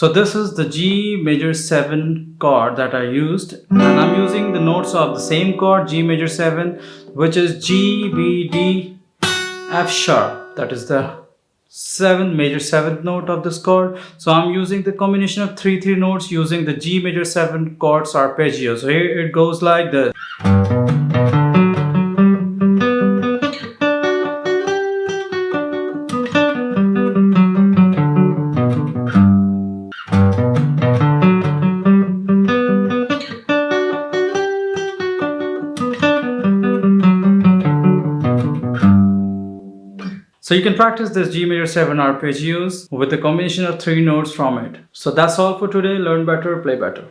So this is the G major 7 chord that I used, and I'm using the notes of the same chord, G major 7, which is G, B, D, F sharp. That is the major 7th note of this chord. So I'm using the combination of 3 notes using the G major 7 chords arpeggio. So here it goes like this. So you can practice this G major 7 arpeggios with a combination of 3 notes from it. So that's all for today. Learn better, play better.